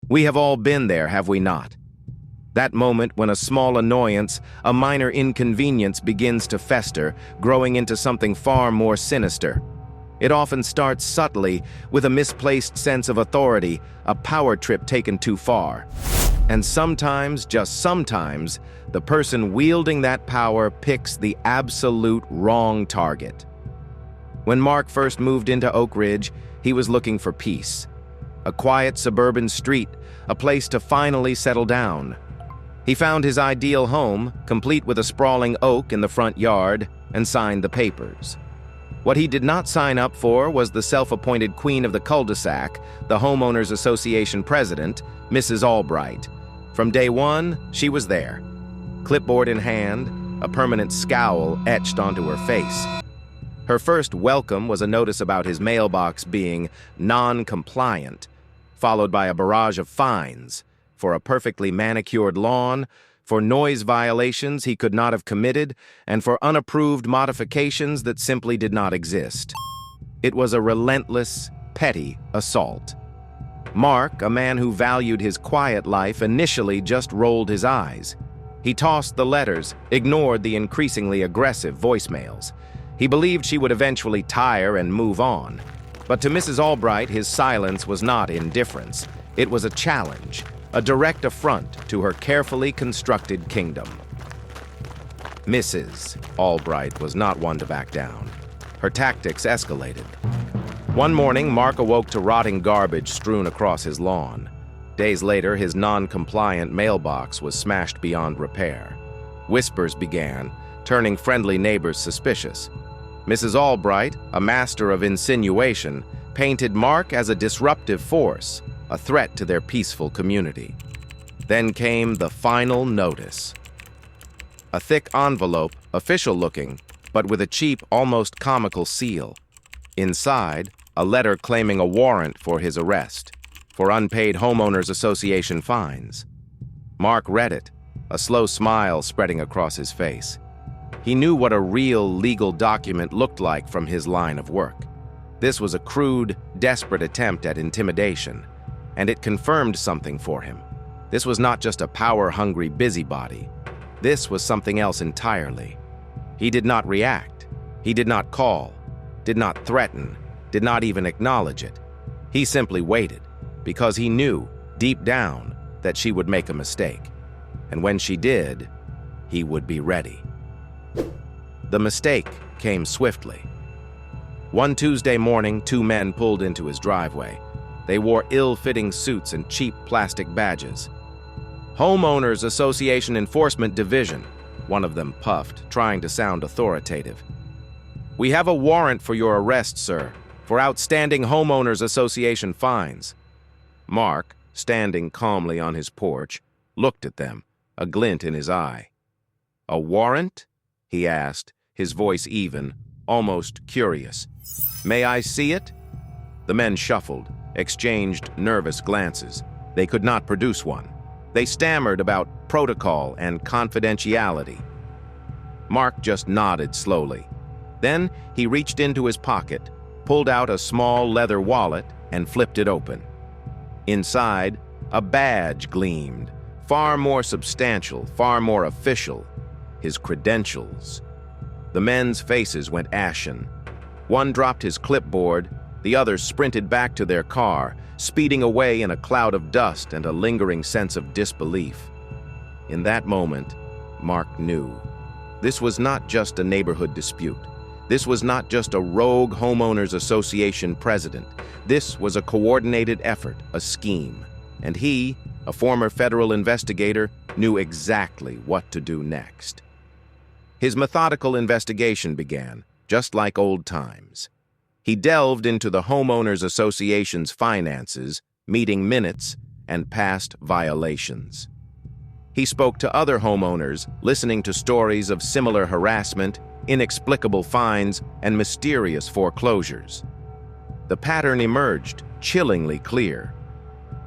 We have all been there, have we not? That moment when a small annoyance, a minor inconvenience begins to fester, growing into something far more sinister. It often starts subtly, with a misplaced sense of authority, a power trip taken too far. And sometimes, just sometimes, the person wielding that power picks the absolute wrong target. When Mark first moved into Oak Ridge, he was looking for peace. A quiet suburban street, a place to finally settle down. He found his ideal home, complete with a sprawling oak in the front yard, and signed the papers. What he did not sign up for was the self-appointed queen of the cul-de-sac, the Homeowners Association president, Mrs. Albright. From day one, she was there. Clipboard in hand, a permanent scowl etched onto her face. Her first welcome was a notice about his mailbox being non-compliant, followed by a barrage of fines for a perfectly manicured lawn, for noise violations he could not have committed, and for unapproved modifications that simply did not exist. It was a relentless, petty assault. Mark, a man who valued his quiet life, initially just rolled his eyes. He tossed the letters, ignored the increasingly aggressive voicemails. He believed she would eventually tire and move on. But to Mrs. Albright, his silence was not indifference. It was a challenge, a direct affront to her carefully constructed kingdom. Mrs. Albright was not one to back down. Her tactics escalated. One morning, Mark awoke to rotting garbage strewn across his lawn. Days later, his non-compliant mailbox was smashed beyond repair. Whispers began, turning friendly neighbors suspicious. Mrs. Albright, a master of insinuation, painted Mark as a disruptive force, a threat to their peaceful community. Then came the final notice. A thick envelope, official-looking, but with a cheap, almost comical seal. Inside, a letter claiming a warrant for his arrest, for unpaid Homeowners Association fines. Mark read it, a slow smile spreading across his face. He knew what a real legal document looked like from his line of work. This was a crude, desperate attempt at intimidation, and it confirmed something for him. This was not just a power-hungry busybody. This was something else entirely. He did not react. He did not call, did not threaten, did not even acknowledge it. He simply waited, because he knew, deep down, that she would make a mistake. And when she did, he would be ready. The mistake came swiftly. One Tuesday morning, two men pulled into his driveway. They wore ill-fitting suits and cheap plastic badges. Homeowners Association Enforcement Division, one of them puffed, trying to sound authoritative. "We have a warrant for your arrest, sir, for outstanding Homeowners Association fines." Mark, standing calmly on his porch, looked at them, a glint in his eye. "A warrant?" he asked, his voice even, almost curious. "May I see it?" The men shuffled, exchanged nervous glances. They could not produce one. They stammered about protocol and confidentiality. Mark just nodded slowly. Then he reached into his pocket, pulled out a small leather wallet, and flipped it open. Inside, a badge gleamed, far more substantial, far more official. His credentials. The men's faces went ashen. One dropped his clipboard, the others sprinted back to their car, speeding away in a cloud of dust and a lingering sense of disbelief. In that moment, Mark knew. This was not just a neighborhood dispute. This was not just a rogue Homeowners Association president. This was a coordinated effort, a scheme. And he, a former federal investigator, knew exactly what to do next. His methodical investigation began, just like old times. He delved into the Homeowners Association's finances, meeting minutes, and past violations. He spoke to other homeowners, listening to stories of similar harassment, inexplicable fines, and mysterious foreclosures. The pattern emerged, chillingly clear.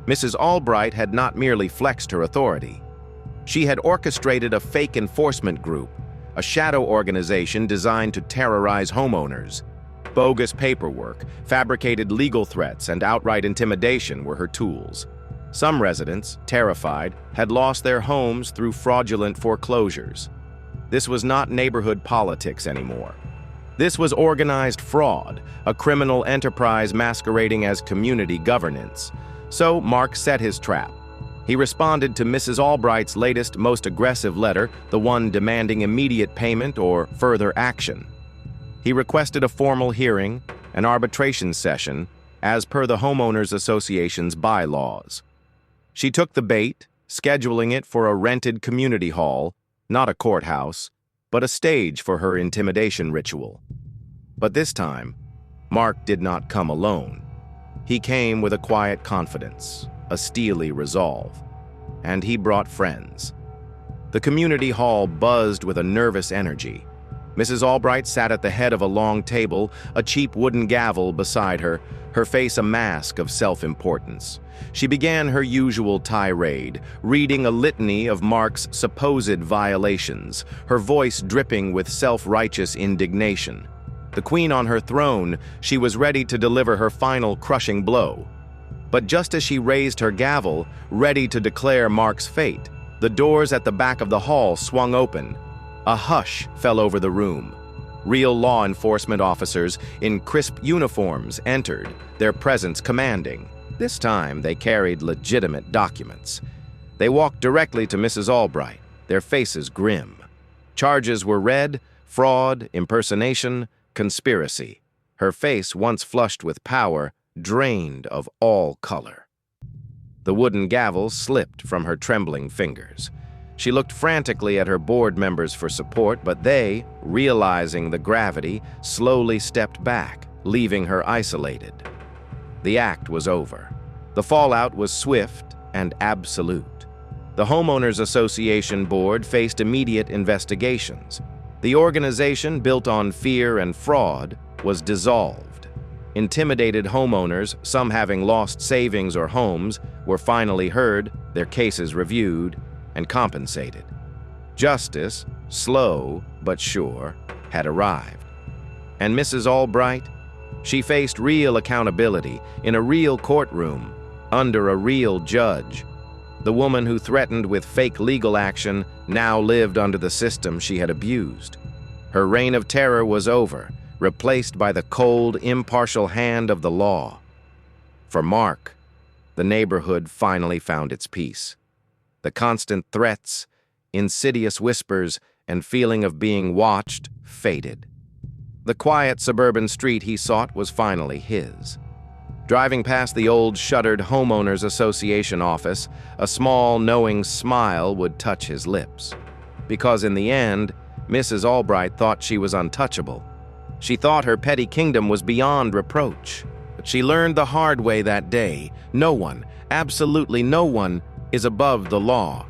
Mrs. Albright had not merely flexed her authority. She had orchestrated a fake enforcement group, a shadow organization designed to terrorize homeowners. Bogus paperwork, fabricated legal threats, and outright intimidation were her tools. Some residents, terrified, had lost their homes through fraudulent foreclosures. This was not neighborhood politics anymore. This was organized fraud, a criminal enterprise masquerading as community governance. So Mark set his trap. He responded to Mrs. Albright's latest, most aggressive letter, the one demanding immediate payment or further action. He requested a formal hearing, an arbitration session, as per the Homeowners Association's bylaws. She took the bait, scheduling it for a rented community hall, not a courthouse, but a stage for her intimidation ritual. But this time, Mark did not come alone. He came with a quiet confidence, a steely resolve, and he brought friends. The community hall buzzed with a nervous energy. Mrs. Albright sat at the head of a long table, a cheap wooden gavel beside her face a mask of self-importance. She began her usual tirade, reading a litany of Mark's supposed violations, her voice dripping with self-righteous indignation. The queen on her throne, she was ready to deliver her final crushing blow. But just as she raised her gavel, ready to declare Mark's fate, the doors at the back of the hall swung open. A hush fell over the room. Real law enforcement officers in crisp uniforms entered, their presence commanding. This time, they carried legitimate documents. They walked directly to Mrs. Albright, their faces grim. Charges were read: fraud, impersonation, conspiracy. Her face, once flushed with power, drained of all color. The wooden gavel slipped from her trembling fingers. She looked frantically at her board members for support, but they, realizing the gravity, slowly stepped back, leaving her isolated. The act was over. The fallout was swift and absolute. The Homeowners Association board faced immediate investigations. The organization, built on fear and fraud, was dissolved. Intimidated homeowners, some having lost savings or homes, were finally heard, their cases reviewed, and compensated. Justice, slow but sure, had arrived. And Mrs. Albright? She faced real accountability in a real courtroom, under a real judge. The woman who threatened with fake legal action now lived under the system she had abused. Her reign of terror was over, replaced by the cold, impartial hand of the law. For Mark, the neighborhood finally found its peace. The constant threats, insidious whispers, and feeling of being watched faded. The quiet suburban street he sought was finally his. Driving past the old shuttered Homeowners Association office, a small, knowing smile would touch his lips. Because in the end, Mrs. Albright thought she was untouchable. She thought her petty kingdom was beyond reproach. But she learned the hard way that day: no one, absolutely no one, is above the law.